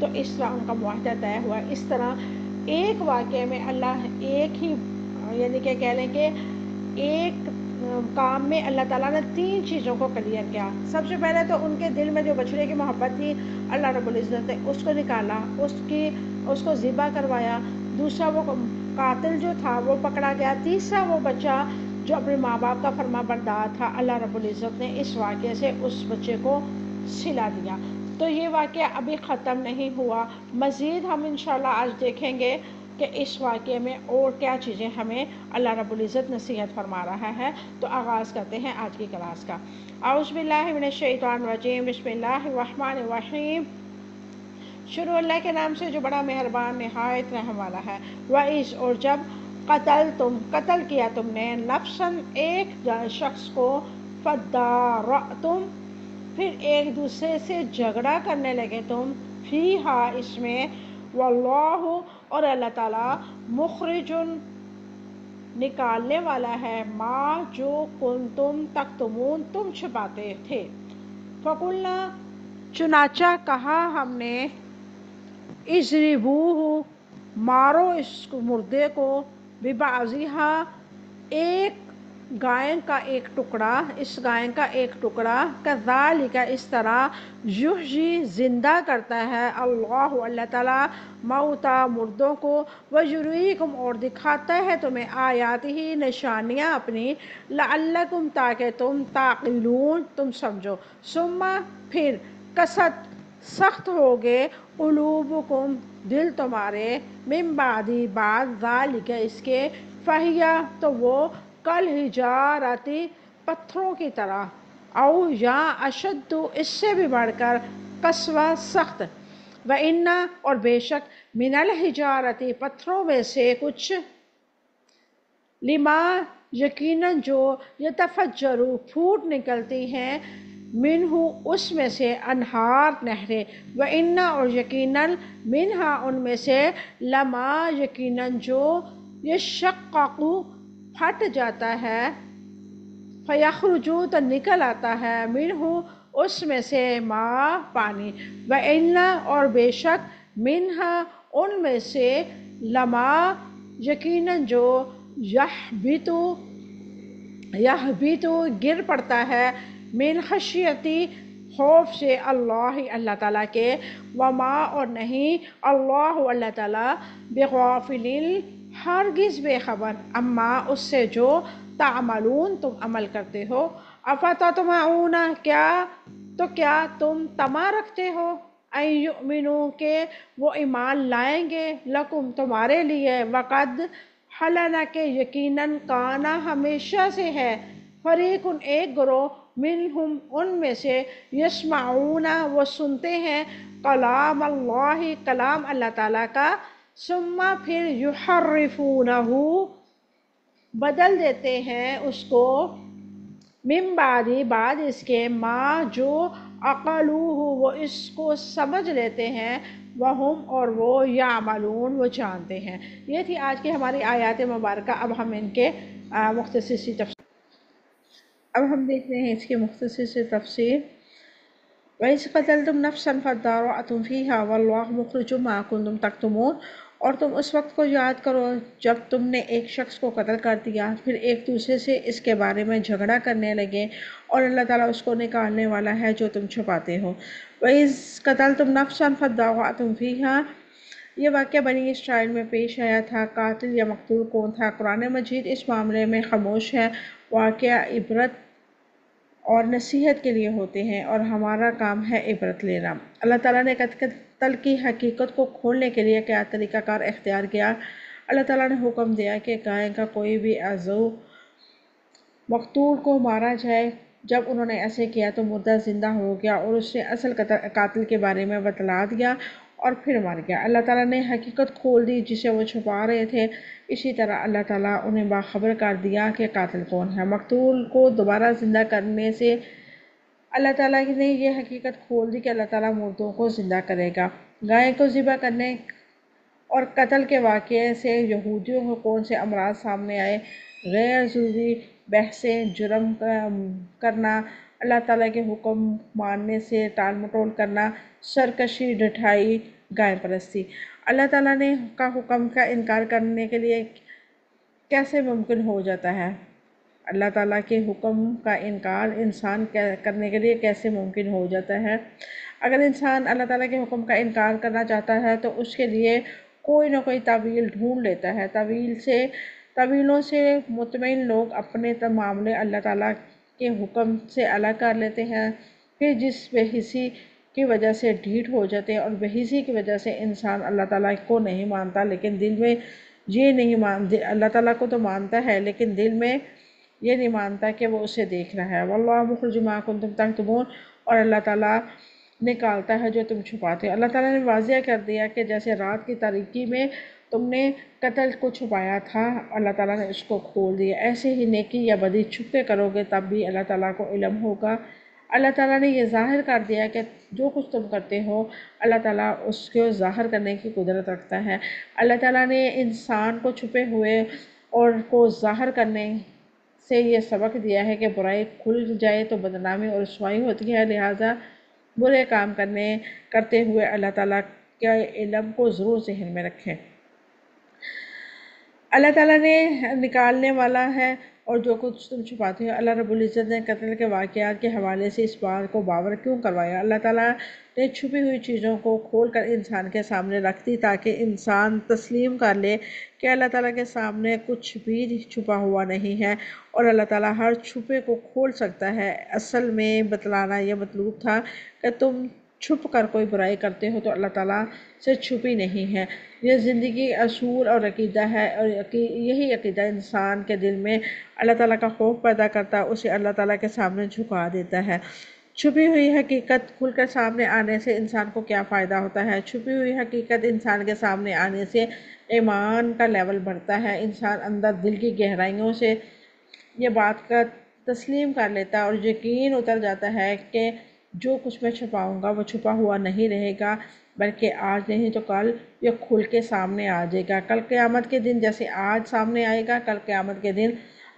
تو اس طرح ان کا معاہدہ طے ہوا۔ اس طرح ایک واقعے میں اللہ ایک ہی یعنی کہ کہہ لیں کہ ایک کام میں اللہ تعالیٰ نے 3 چیزوں کو کلیئر کیا۔ سب سے پہلے تو ان کے دل میں جو بچڑے کی محبت تھی اللہ رب العزت نے اس کو نکالا، اس کو ذبح کروایا۔ دوسرا وہ قاتل جو تھا وہ پکڑا گیا۔ تیسرا وہ بچہ جو اپنے ماں باپ کا فرما بردار تھا، اللہ رب العزت نے اس واقعے سے اس بچے کو سلا دیا۔ تو یہ واقعہ ابھی ختم نہیں ہوا، مزید ہم انشاءاللہ آج دیکھیں گے کہ اس واقعے میں اور کیا چیزیں ہمیں اللہ رب العزت نصیحت فرما رہا ہے۔ تو آغاز کرتے ہیں آج کی کلاس کا۔ اعوذ باللہ من الشیطان الرجیم، بسم اللہ الرحمن الرحیم۔ شروع اللہ کے نام سے جو بڑا مہربان نہایت رحم والا ہے۔ وَإِذْ، اور جب قتل کیا تم نے، نفساً ایک شخص کو، فَادَّارَأْتُمْ، پھر ایک دوسرے سے جھگڑا کرنے لگے تم، فیہا، اس میں، واللہ، اور اللہ تعالیٰ، مخرجن، نکالنے والا ہے، ما، جو کنتم تکتمون، تم چھپاتے تھے۔ فَقُلْنَا، چنانچہ کہا ہم نے، اضربوہ، مارو اس مردے کو، ببعضہا، ایک گائے کا ایک ٹکڑا، اس گائے کا ایک ٹکڑا، کذالک، اس طرح، یحیی، زندہ کرتا ہے، اللہ تعالیٰ، موتا، مردوں کو، ویریکم، اور دکھاتا ہے تمہیں، آیاتہ، نشانیاں اپنی، لعلکم، تاکہ تم، تعقلون، تم سمجھو، ثم، پھر، قست، سخت ہوگے، قلوبکم، دل تمہارے، من بعد، ذالک، اس کے، فہیا، تو وہ، کالحجارۃ، پتھروں کی طرح، او یا اشد، اس سے بھی بڑھ کر، قسوہ، سخت، وَإِنَّ، اور بے شک، من الحجارۃ، پتھروں میں سے کچھ، لما، یقیناً جو، یتفجر، پھوٹ نکلتی ہیں، منہ، اس میں سے، انہار، نہریں، وَإِنَّ، اور یقیناً، منہا، ان میں سے، لما، یقیناً جو، یشقق، پھٹ جاتا ہے، فیخرج، تو نکل آتا ہے، منہ، اس میں سے، ماء، پانی، وَإِنَّ، اور بے شک، منہا، ان میں سے، لما، یقیناً جو، یہبط، گر پڑتا ہے، من خشیتی، خوف سے، اللہ تعالیٰ کے، وما، اور نہیں، اللہ تعالیٰ، بغافل، ہرگز بے خبر، اما، اس سے جو، تعملون، تم عمل کرتے ہو، افتطمعون، کیا تم طمع رکھتے ہو، ان یؤمنوا، کہ وہ ایمان لائیں گے، لکم، تمہارے لیے، وقد، حالانکہ کہ یقیناً، کانا، ہمیشہ سے ہے، فریق، ایک گروہ، منہم، ان میں سے، یسمعون، وہ سنتے ہیں، کلام اللہ، کلام اللہ تعالیٰ کا، ثم، پھر، یحرفونہ، بدل دیتے ہیں اس کو، من بعد اس کے، ما، جو، عقلوہ، وہ اس کو سمجھ لیتے ہیں، وہم، اور وہ، یعملون، وہ جانتے ہیں۔ یہ تھی آج کی ہماری آیات مبارکہ۔ اب ہم ان کے مختصر سی تفسیر، اب ہم دیکھ رہے ہیں اس کی مختصر سی تفسیر۔ وَإِذْ قَتَلْتُمْ نَفْسًا فَادَّارَأْتُمْ فِيهَا وَاللَّهُ مُخْرِجٌ مَا كُنتُمْ تَكْتُمُونَ، اور تم اس وقت کو یاد کرو جب تم نے ایک شخص کو قتل کر دیا، پھر ایک دوسرے سے اس کے بارے میں جھگڑا کرنے لگے، اور اللہ تعالیٰ اس کو نکالنے والا ہے جو تم چھپاتے ہو۔ وَإِذْ قَتَلْتُمْ نَفْسًا فَادَّارَأْتُمْ فِيهَا، یہ واقعہ بنی اسرائیل میں پیش آیا تھا۔ قاتل یا مقتول کون تھا؟ قرآن مجید اس معاملے میں خاموش ہے۔ واقعہ عبرت اور نصیحت کے لیے ہوتے ہیں، اور ہمارا کام ہے عبرت لینا۔ اللہ تعالیٰ نے قتل کی حقیقت کو کھولنے کے لیے کیا طریقہ کار اختیار کیا؟ اللہ تعالیٰ نے حکم دیا کہ گائے کا کوئی بھی عضو مقتول کو مارا جائے۔ جب انہوں نے ایسے کیا تو مردہ زندہ ہو گیا، اور اس نے اصل قاتل کے بارے میں بتلا دیا، اور پھر مر گیا۔ اللہ تعالیٰ نے حقیقت کھول دی جسے وہ چھپا رہے تھے۔ اسی طرح اللہ تعالیٰ انہیں باخبر کر دیا کہ قاتل کون ہے۔ مقتول کو دوبارہ زندہ کرنے سے اللہ تعالیٰ نے یہ حقیقت کھول دی کہ اللہ تعالیٰ مردوں کو زندہ کرے گا۔ گائے کو ذبح کرنے اور قتل کے واقعے سے یہودیوں کو کون سے امراض سامنے آئے؟ غیر ضروری بحثیں، جرم کرنا، اللہ تعالیٰ کے حکم ماننے سے ٹال مٹول کرنا، سرکشی، ڈٹھائی، گائے پرستی۔ اللہ تعالیٰ نے کا حکم کا انکار کرنے کے لیے کیسے ممکن ہو جاتا ہے؟ اللہ تعالیٰ کے حکم کا انکار انسان کرنے کے لیے کیسے ممکن ہو جاتا ہے؟ اگر انسان اللہ تعالیٰ کے حکم کا انکار کرنا چاہتا ہے تو اس کے لیے کوئی نہ کوئی تعویل ڈھونڈ لیتا ہے۔ تعویلوں سے مطمئن لوگ اپنے معاملے اللہ تعالیٰ کے حکم سے الگ کر لیتے ہیں، پھر جس بے حسی کی وجہ سے ڈھیٹ ہو جاتے ہیں، اور بے حسی کی وجہ سے انسان اللہ تعالیٰ کو نہیں مانتا، لیکن دل میں یہ نہیں مانتا، اللہ تعالیٰ کو تو مانتا ہے لیکن دل میں یہ نہیں مانتا کہ وہ اسے دیکھ رہا ہے۔ واللہ مخرج ما کنتم تکتمون، اور اللہ تعالیٰ نکالتا ہے جو تم چھپاتے ہو۔ اللہ تعالیٰ نے واضح کر دیا کہ جیسے رات کی تاریکی میں تم نے قتل کو چھپایا تھا، اللہ تعالیٰ نے اس کو کھول دیا، ایسے ہی نیکی یا بدی چھپ کے کرو گے تب بھی اللہ تعالیٰ کو علم ہوگا۔ اللہ تعالیٰ نے یہ ظاہر کر دیا کہ جو کچھ تم کرتے ہو اللہ تعالیٰ اس کو ظاہر کرنے کی قدرت رکھتا ہے۔ اللہ تعالیٰ نے انسان کو چھپے ہوئے اور کو ظاہر کرنے سے یہ سبق دیا ہے کہ برائی کھل جائے تو بدنامی اور رسوائی ہوتی ہے، لہٰذا برے کام کرتے ہوئے اللہ تعالیٰ کے علم کو ضرور ذہن میں رکھیں۔ اللہ تعالیٰ نے نکالنے والا ہے اور جو کچھ تم چھپاتے ہو۔ اللہ رب العزت نے قتل کے واقعات کے حوالے سے اس بات کو باور کیوں کروایا؟ اللہ تعالیٰ نے چھپی ہوئی چیزوں کو کھول کر انسان کے سامنے رکھ دی تاکہ انسان تسلیم کر لے کہ اللہ تعالیٰ کے سامنے کچھ بھی چھپا ہوا نہیں ہے، اور اللہ تعالیٰ ہر چھپے کو کھول سکتا ہے۔ اصل میں بتلانا یہ مطلوب تھا کہ تم چھپ کر کوئی برائی کرتے ہو تو اللہ تعالیٰ سے چھپی نہیں ہے۔ یہ زندگی اصول اور عقیدہ ہے، اور یہی عقیدہ انسان کے دل میں اللہ تعالیٰ کا خوف پیدا کرتا ہے، اسے اللہ تعالیٰ کے سامنے جھکا دیتا ہے۔ چھپی ہوئی حقیقت کھل کر سامنے آنے سے انسان کو کیا فائدہ ہوتا ہے؟ چھپی ہوئی حقیقت انسان کے سامنے آنے سے ایمان کا لیول بڑھتا ہے، انسان اندر دل کی گہرائیوں سے یہ بات کا تسلیم کر لیتا ہے اور یقین اتر جاتا ہے کہ جو کچھ میں چھپاؤں گا وہ چھپا ہوا نہیں رہے گا، بلکہ آج نہیں تو کل یہ کھل کے سامنے آ جائے گا۔ کل قیامت کے دن جیسے آج سامنے آئے گا، کل قیامت کے دن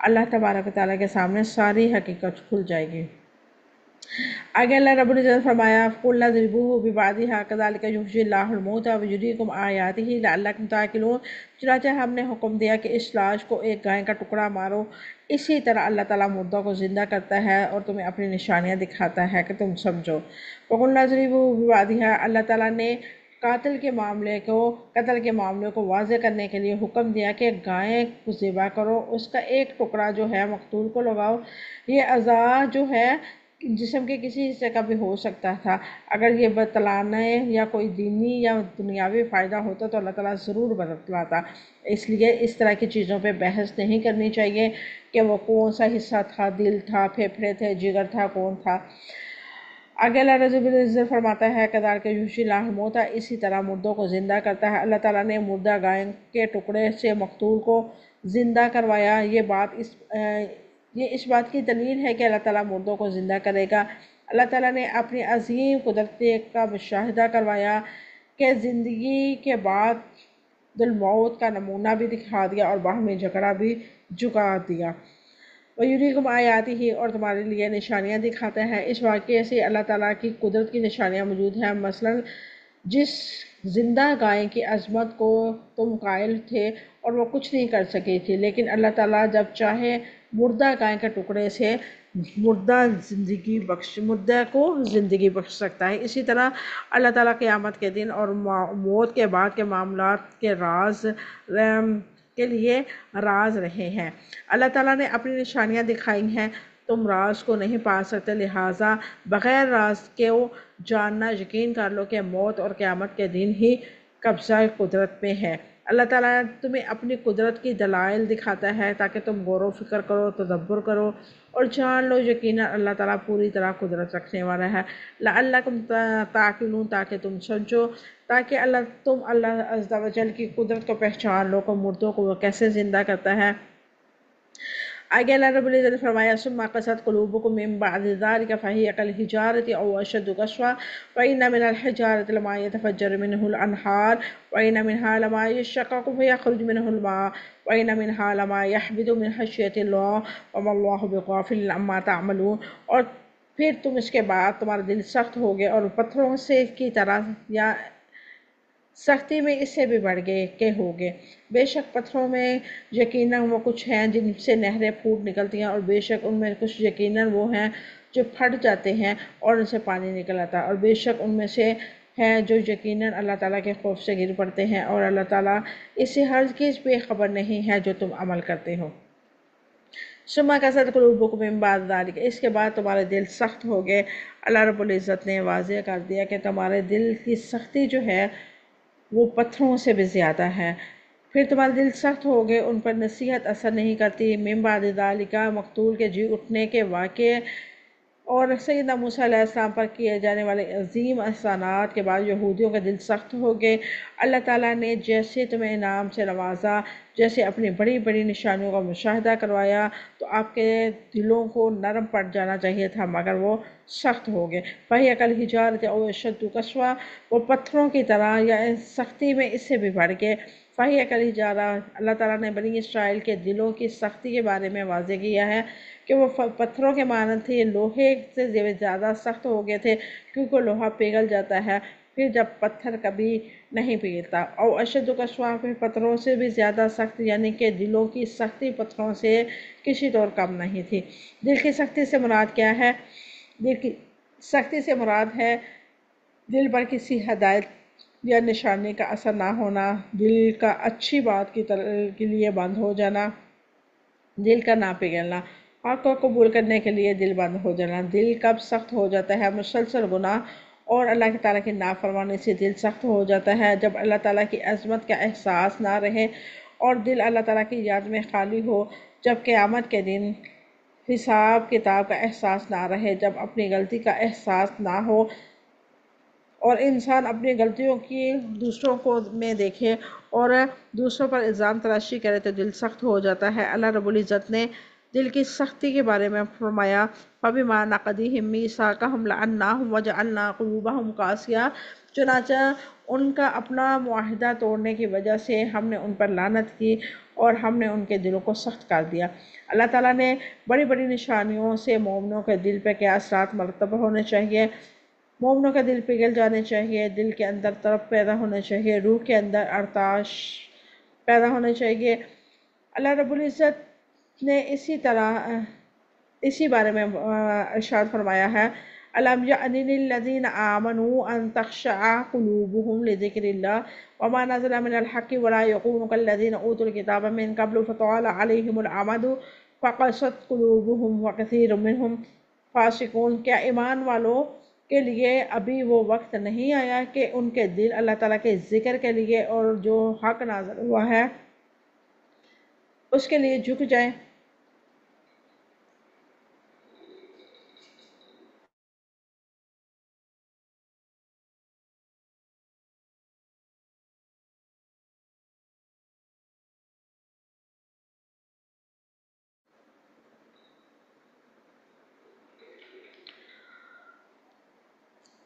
اللہ تبارک و تعالیٰ کے سامنے ساری حقیقت کھل جائے گی۔ آگے اللہ رب العزت فرمایا قُلْ اضْرِبُوهُ بِبَعْضِهَا كَذَلِكَ يُحْيِي اللَّهُ الْمَوْتَى وَيُرِيكُمْ آيَاتِهِ لَعَلَّكُمْ تَعْقِلُونَ۔ چنانچہ ہم نے حکم دیا کہ اس لاش کو ایک گائے کا ٹکڑا مارو، اسی طرح اللہ تعالیٰ مردوں کو زندہ کرتا ہے اور تمہیں اپنی نشانیاں دکھاتا ہے کہ تم سمجھو۔ وَقُلْ اضْرِبُوهُ بِبَعْضِهَا، اللہ تعالیٰ نے قتل کے معاملے کو واضح کرنے کے لیے حکم دیا کہ گائے کو ذبح کرو، اس کا ایک ٹکڑا جو ہے مقتول کو لگاؤ۔ یہ اعضاء جو ہے جسم کے کسی حصے کا بھی ہو سکتا تھا، اگر یہ بتلانے یا کوئی دینی یا دنیاوی فائدہ ہوتا تو اللہ تعالیٰ ضرور بتلاتا۔ اس لیے اس طرح کی چیزوں پہ بحث نہیں کرنی چاہیے کہ وہ کون سا حصہ تھا، دل تھا، پھیپھڑے تھے، جگر تھا، کون تھا۔ آگے اللہ رب العزت فرماتا ہے كَذَلِكَ يُحْيِي اللَّهُ الْمَوْتَى، اسی طرح مردوں کو زندہ کرتا ہے۔ اللہ تعالیٰ نے مردہ گائے کے ٹکڑے سے مقتول کو زندہ کروایا، یہ اس بات کی دلیل ہے کہ اللہ تعالیٰ مردوں کو زندہ کرے گا۔ اللہ تعالیٰ نے اپنی عظیم قدرت کا مشاہدہ کروایا کہ زندگی کے بعد الموت کا نمونہ بھی دکھا دیا اور باہمی جھگڑا بھی جھکا دیا۔ وَيُرِيكُمْ آيَاتِهِ، اور تمہارے لیے نشانیاں دکھاتا ہے۔ اس واقعے سے اللہ تعالیٰ کی قدرت کی نشانیاں موجود ہیں، مثلاً جس زندہ گائے کی عظمت کو تم قائل تھے اور وہ کچھ نہیں کر سکی تھی، لیکن اللہ تعالیٰ جب چاہے مردہ گائے کے ٹکڑے سے مردہ کو زندگی بخش سکتا ہے۔ اسی طرح اللہ تعالیٰ قیامت کے دن اور موت کے بعد کے معاملات کے راز کے لیے راز رہے ہیں۔ اللہ تعالیٰ نے اپنی نشانیاں دکھائی ہیں، تم راز کو نہیں پا سکتے، لہٰذا بغیر راز کے جاننا یقین کر لو کہ موت اور قیامت کے دن ہی قبضہ قدرت میں ہے۔ اللہ تعالیٰ تمہیں اپنی قدرت کی دلائل دکھاتا ہے تاکہ تم غور و فکر کرو، تدبر کرو اور جان لو یقیناً اللہ تعالیٰ پوری طرح قدرت رکھنے والا ہے۔ لعلکم تعقلون، تاکہ تم سمجھو، تاکہ تم اللہ عز و جل کی قدرت کو پہچان لو کہ مردوں کو وہ کیسے زندہ کرتا ہے۔ آگے اللہ رب العزت فرمایا ثم قست قلوبکم من بعد ذلك فهي كالحجارة أو أشد قسوة وإن من الحجارة لما يتفجر منه الأنهار وإن منها لما يشقق فيخرج منه الماء وإن منها لما يهبط من خشية الله وما الله بغافل عما تعملون۔ اور پھر تم اس کے بعد تمہارا دل سخت ہو گیا اور پتھروں سے کی طرح یا سختی میں اس سے بھی بڑھ گئے کہ ہوگے۔ بے شک پتھروں میں یقیناً وہ کچھ ہیں جن سے نہریں پھوٹ نکلتی ہیں، اور بے شک ان میں کچھ یقیناً وہ ہیں جو پھٹ جاتے ہیں اور ان سے پانی نکل آتا ہے، اور بے شک ان میں سے ہیں جو یقیناً اللہ تعالیٰ کے خوف سے گر پڑتے ہیں، اور اللہ تعالیٰ اس سے ہرگز بے خبر نہیں ہے جو تم عمل کرتے ہو۔ ثم قست قلوبکم من بعد ذلک، اس کے بعد تمہارے دل سخت ہو گئے۔ اللہ رب العزت نے واضح کر دیا کہ تمہارے دل کی سختی جو ہے وہ پتھروں سے بھی زیادہ ہے۔ پھر تمہارے دل سخت ہو گئے، ان پر نصیحت اثر نہیں کرتی۔ من بعد ذالک، مقتول کے جی اٹھنے کے واقعے اور سیدنا موسیٰ علیہ السلام پر کیے جانے والے عظیم احسانات کے بعد یہودیوں کا دل سخت ہو گئے۔ اللہ تعالیٰ نے جیسے تمہیں انعام سے نوازا، جیسے اپنی بڑی بڑی نشانیوں کا مشاہدہ کروایا، تو آپ کے دلوں کو نرم پڑ جانا چاہیے تھا، مگر وہ سخت ہو گئے۔ فَهِيَ كَالْحِجَارَةِ أَوْ أَشَدُّ قَسْوَةً، وہ پتھروں کی طرح یا سختی میں اس سے بھی بڑھ گئے۔ فَهِيَ كَالْحِجَارَةِ، اللہ تعالیٰ نے بنی اسرائیل کے دلوں کی سختی کے بارے میں واضح کیا ہے کہ وہ پتھروں کے مانند تھے، لوہے سے زیادہ سخت ہو گئے تھے، کیونکہ لوہا پگھل جاتا ہے پھر جب پتھر کبھی نہیں پگھلتا۔ او اشد قسوہ، پھر پتھروں سے بھی زیادہ سخت، یعنی کہ دلوں کی سختی پتھروں سے کسی طور کم نہیں تھی۔ دل کی سختی سے مراد کیا ہے؟ دل کی سختی سے مراد ہے دل پر کسی ہدایت یا نشانی کا اثر نہ ہونا، دل کا اچھی بات کے لیے بند ہو جانا، دل کا نہ پگھلنا، حق کو قبول کرنے کے لیے دل بند ہو جانا۔ دل کب سخت ہو جاتا ہے؟ مسلسل گناہ اور اللہ تعالیٰ کی نافرمانی سے دل سخت ہو جاتا ہے، جب اللہ تعالیٰ کی عظمت کا احساس نہ رہے اور دل اللہ تعالیٰ کی یاد میں خالی ہو، جب قیامت کے دن حساب کتاب کا احساس نہ رہے، جب اپنی غلطی کا احساس نہ ہو اور انسان اپنی غلطیوں کی دوسروں کو میں دیکھے اور دوسروں پر الزام تراشی کرے تو دل سخت ہو جاتا ہے۔ اللہ رب العزت نے دل کی سختی کے بارے میں فرمایا فَبِمَا نَقْضِهِم مِّيثَاقَهُمْ لَعَنَّاهُمْ وَجَعَلْنَا قُلُوبَهُمْ قَاسِيَةً، چنانچہ ان کا اپنا معاہدہ توڑنے کی وجہ سے ہم نے ان پر لعنت کی اور ہم نے ان کے دلوں کو سخت کر دیا۔ اللہ تعالیٰ نے بڑی بڑی نشانیوں سے مومنوں کے دل پہ کیا اثرات مرتب ہونے چاہیے۔ مومنوں کا دل پگھل جانے چاہیے، دل کے اندر تڑپ پیدا ہونے چاہیے، روح کے اندر ارتعاش پیدا ہونے چاہیے۔ اللہ رب العزت نے اسی بارے میں ارشاد فرمایا ہے أَلَمْ يَأْنِ لِلَّذِينَ آمَنُوا أَن تَخْشَعَ قُلُوبُهُمْ لِذِكْرِ اللَّهِ وَمَا نَزَلَ مِنَ الْحَقِّ وَلَا يَكُونُوا كَالَّذِينَ أُوتُوا الْكِتَابَ مِن قَبْلُ فَطَالَ عَلَيْهِمُ الْأَمَدُ فَقَسَتْ قُلُوبُهُمْ وَكَثِيرٌ مِّنْهُمْ فَاسِقُونَ، کیا ایمان والوں کے لیے ابھی وہ وقت نہیں آیا کہ ان کے دل اللہ تعالیٰ کے ذکر کے لیے اور جو حق نازل ہوا ہے اس کے لیے جھک جائیں؟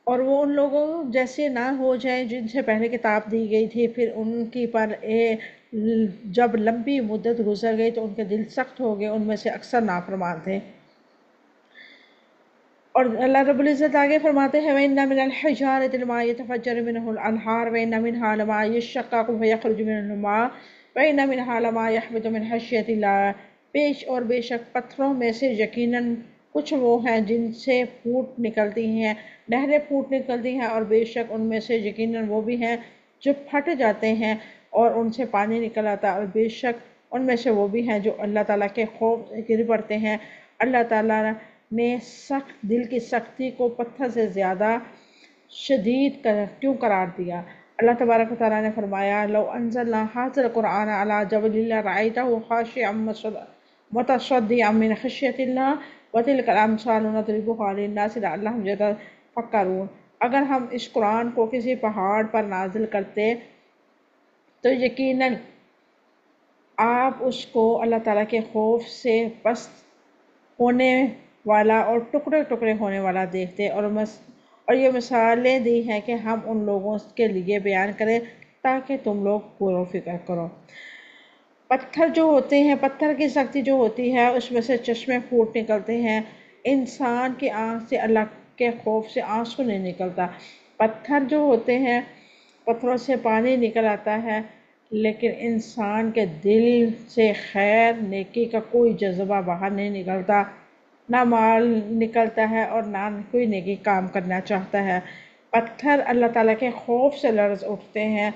اور وہ ان لوگوں جیسے نہ ہو جائیں جن سے پہلے کتاب دی گئی تھی، پھر ان کی پر جب لمبی مدت گزر گئی تو ان کے دل سخت ہو گئے، ان میں سے اکثر نافرمان تھے۔ اور اللہ رب العزت آگے فرماتے ہیں وَإِنَّ مِنَ الْحِجَارَةِ لَمَا يَتَفَجَّرُ مِنْهُ الْأَنْهَارُ وَإِنَّ مِنْهَا لَمَا يَشَّقَّقُ فَيَخْرُجُ مِنْهُ الْمَاءُ وَإِنَّ مِنْهَا لَمَا يَهْبِطُ مِنْ خَشْيَةِ اللَّهِ، بے شک پتھروں میں سے یقیناً کچھ وہ ہیں جن سے پھوٹ نکلتی ہیں، نہریں پھوٹ نکلتی ہیں، اور بے شک ان میں سے یقیناً وہ بھی ہیں جو پھٹ جاتے ہیں اور ان سے پانی نکل آتا ہے، اور بے شک ان میں سے وہ بھی ہیں جو اللہ تعالیٰ کے خوف سے گر پڑتے ہیں۔ اللہ تعالیٰ نے دل کی سختی کو پتھر سے زیادہ شدید کیوں قرار دیا؟ اللہ تبارک و تعالیٰ نے فرمایا لو انزلنا هذا القرآن على جبل لرأيته خاشعا متصدعا من خشية الله وتلك الأمثال نضربها للناس لعلهم يتفكرون، اگر ہم اس قرآن کو کسی پہاڑ پر نازل کرتے تو یقیناً آپ اس کو اللہ تعالیٰ کے خوف سے پست ہونے والا اور ٹکڑے ٹکڑے ہونے والا دیکھتے، اور یہ مثالیں دی ہیں کہ ہم ان لوگوں کے لیے بیان کریں تاکہ تم لوگ غور و فکر کرو۔ پتھر جو ہوتے ہیں، پتھر کی سختی جو ہوتی ہے اس میں سے چشمے پھوٹ نکلتے ہیں، انسان کی آنکھ سے اللہ کے خوف سے آنسو نہیں نکلتا۔ پتھر جو ہوتے ہیں پتھروں سے پانی نکل آتا ہے، لیکن انسان کے دل سے خیر نیکی کا کوئی جذبہ باہر نہیں نکلتا، نہ مال نکلتا ہے اور نہ کوئی نیکی کام کرنا چاہتا ہے۔ پتھر اللہ تعالیٰ کے خوف سے لرز اٹھتے ہیں،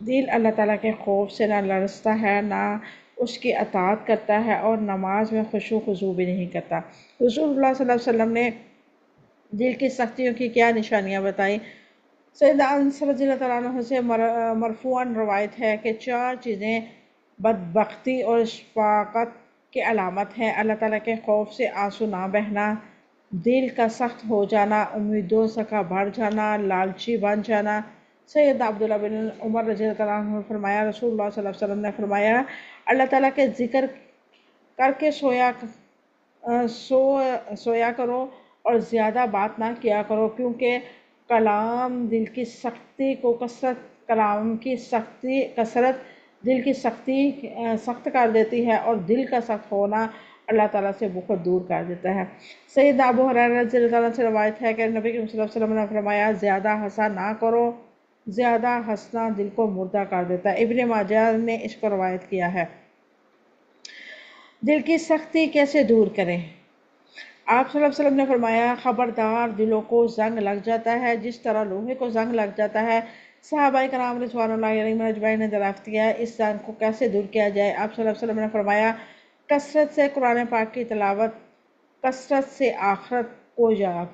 دل اللہ تعالیٰ کے خوف سے نہ لرزتا ہے، نہ اس کی اطاعت کرتا ہے، اور نماز میں خشوع خضوع بھی نہیں کرتا۔ رسول اللہ صلی اللہ علیہ وسلم نے دل کی سختیوں کی کیا نشانیاں بتائیں؟ سیدنا انس رضی اللہ تعالیٰ عنہ سے مرفوعاً روایت ہے کہ 4 چیزیں بدبختی اور شفاقت کی علامت ہیں: اللہ تعالیٰ کے خوف سے آنسو نہ بہنا، دل کا سخت ہو جانا، امیدوں کا بڑھ جانا، لالچی بن جانا۔ سیدنا عبداللہ بن عمر رضی اللہ تعالیٰ عنہ نے فرمایا، رسول اللہ صلی اللہ علیہ وسلم نے فرمایا، اللہ تعالیٰ کے ذکر کر کے سویا کرو اور زیادہ بات نہ کیا کرو، کیونکہ کلام دل کی سختی کو کثرت دل کی سختی سخت کر دیتی ہے، اور دل کا سخت ہونا اللہ تعالیٰ سے بہت دور کر دیتا ہے۔ سیدنا ابو ہریرہ رضی اللہ عنہ سے روایت ہے کہ نبی کریم صلی اللہ علیہ وسلم نے فرمایا، زیادہ ہنسا نہ کرو، زیادہ ہنسنا دل کو مردہ کر دیتا ہے۔ ابن ماجہ نے اس کو روایت کیا ہے۔ دل کی سختی کیسے دور کریں؟ آپ صلی اللہ علیہ وسلم نے فرمایا، خبردار، دلوں کو زنگ لگ جاتا ہے جس طرح لوہے کو زنگ لگ جاتا ہے۔ صحابہ کرام رضوان اللہ علیہم اجمعین نے دریافت کیا، اس زنگ کو کیسے دور کیا جائے؟ آپ صلی اللہ علیہ وسلم نے فرمایا، کثرت سے قرآن پاک کی تلاوت، کثرت سے آخرت کو یاد۔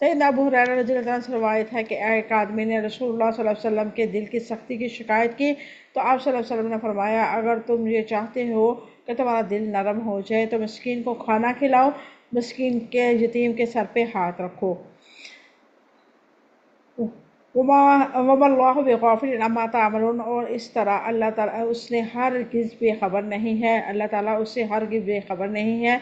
سیدنا ابو ہریرہ رضی اللہ عنہ سے روایت ہے کہ ایک آدمی نے رسول اللہ صلی اللہ علیہ وسلم کے دل کی سختی کی شکایت کی، تو آپ صلی اللہ علیہ وسلم نے فرمایا، اگر تم یہ چاہتے ہو کہ تمہارا دل نرم ہو جائے تو مسکین کو کھانا کھلاؤ، مسکین کے یتیم کے سر پہ ہاتھ رکھو۔ وَمَا اللَّهُ بِغَافِلٍ عَمَّا تَعْمَلُونَ، اور اس طرح اللہ تعالیٰ اس نے ہرگز بے خبر نہیں ہے، اللہ تعالیٰ اس سے ہرگز بے خبر نہیں ہے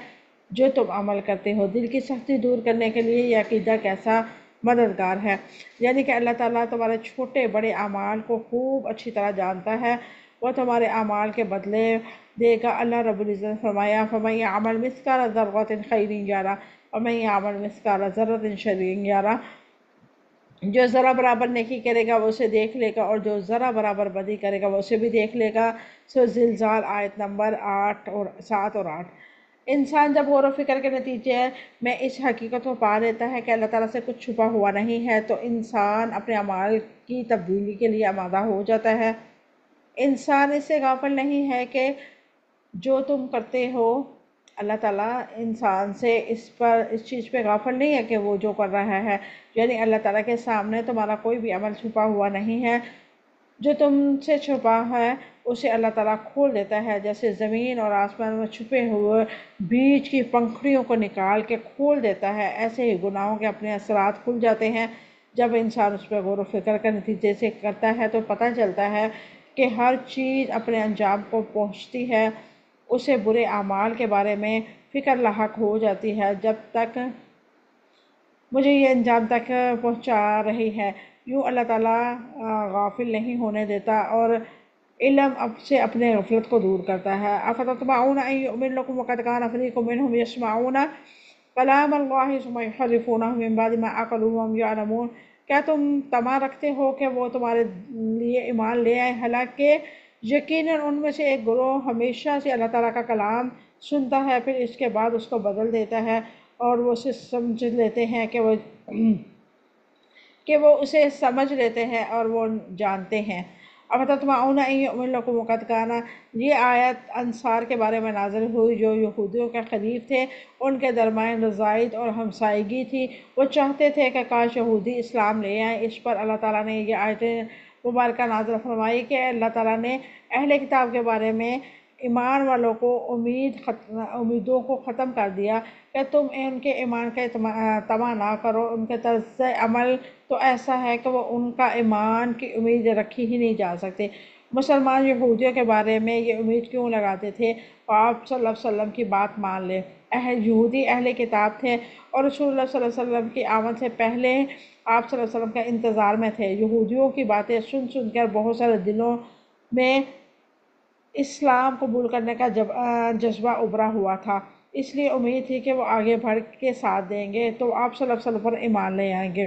جو تم عمل کرتے ہو۔ دل کی سختی دور کرنے کے لیے یہ عقیدہ کیسا مددگار ہے، یعنی کہ اللہ تعالیٰ تمہارے چھوٹے بڑے اعمال کو خوب اچھی طرح جانتا ہے، وہ تمہارے اعمال کے بدلے دے گا۔ اللہ رب العزت نے فرمایا، فَمَن يَعْمَلْ مِثْقَالَ ذَرَّةٍ خَيْرًا يَرَهُ وَمَن يَعْمَلْ مِثْقَالَ ذَرَّةٍ شَرًّا يَرَهُ۔ جو ذرا برابر نیکی کرے گا وہ اسے دیکھ لے گا، اور جو ذرا برابر بدی کرے گا وہ اسے بھی دیکھ لے گا۔ زلزال آیت نمبر 7 اور 8۔ انسان جب غور و فکر کے نتیجے میں اس حقیقت کو پا لیتا ہے کہ اللہ تعالیٰ سے کچھ چھپا ہوا نہیں ہے، تو انسان اپنے اعمال کی تبدیلی کے لیے آمادہ ہو جاتا ہے۔ انسان اس سے غافل نہیں ہے کہ جو تم کرتے ہو، اللہ تعالیٰ انسان سے اس چیز پہ غافل نہیں ہے کہ وہ جو کر رہا ہے، یعنی اللہ تعالیٰ کے سامنے تمہارا کوئی بھی عمل چھپا ہوا نہیں ہے۔ جو تم سے چھپا ہے اسے اللہ تعالیٰ کھول دیتا ہے، جیسے زمین اور آسمان میں چھپے ہوئے بیج کی پنکھڑیوں کو نکال کے کھول دیتا ہے، ایسے ہی گناہوں کے اپنے اثرات کھل جاتے ہیں۔ جب انسان اس پہ غور و فکر کے نتیجے سے کرتا ہے تو پتہ چلتا ہے کہ ہر چیز اپنے انجام کو پہنچتی ہے، اسے برے اعمال کے بارے میں فکر لاحق ہو جاتی ہے جب تک مجھے یہ انجام تک پہنچا رہی ہے۔ یوں اللہ تعالیٰ غافل نہیں ہونے دیتا اور علم سے اپنے غفلت کو دور کرتا ہے۔ افتطمعون ان یؤمنوا لکم وقد کان فریق منہم یسمعون کلام اللہ ثم یحرفونہ من بعد ما عقلوہ وہم یعلمون۔ کیا تم طمع رکھتے ہو کہ وہ تمہارے لیے ایمان لے آئے، حالانکہ یقیناً ان میں سے ایک گروہ ہمیشہ سے اللہ تعالیٰ کا کلام سنتا ہے، پھر اس کے بعد اس کو بدل دیتا ہے، اور وہ اسے سمجھ لیتے ہیں کہ وہ اسے سمجھ لیتے ہیں اور وہ جانتے ہیں۔ افتطمعون ان یؤمنوا لکم وقد کان، یہ آیت انصار کے بارے میں نازل ہوئی جو یہودیوں کے خلیف تھے، ان کے درمیان رضائیت اور ہمسائیگی تھی، وہ چاہتے تھے کہ کاش یہودی اسلام لے آئیں۔ اس پر اللہ تعالیٰ نے یہ آیت مبارکہ نازل فرمائی کہ اللہ تعالیٰ نے اہل کتاب کے بارے میں ایمان والوں کو امیدوں کو ختم کر دیا کہ تم ان کے ایمان کا طمع نہ کرو، ان کے طرز عمل تو ایسا ہے کہ وہ ان کا ایمان کی امید رکھی ہی نہیں جا سکتے۔ مسلمان یہودیوں کے بارے میں یہ امید کیوں لگاتے تھے؟ آپ صلی اللہ علیہ وسلم کی بات مان لیں، یہودی اہل کتاب تھے اور رسول اللہ صلی اللہ علیہ وسلم کی آمد سے پہلے آپ صلی اللہ علیہ وسلم کا انتظار میں تھے۔ یہودیوں کی باتیں سن سن کر بہت سارے دلوں میں اسلام قبول کرنے کا جذبہ ابھرا ہوا تھا، اس لیے امید تھی کہ وہ آگے بڑھ کے ساتھ دیں گے تو آپ صلی اللہ علیہ وسلم پر ایمان لے آئیں گے۔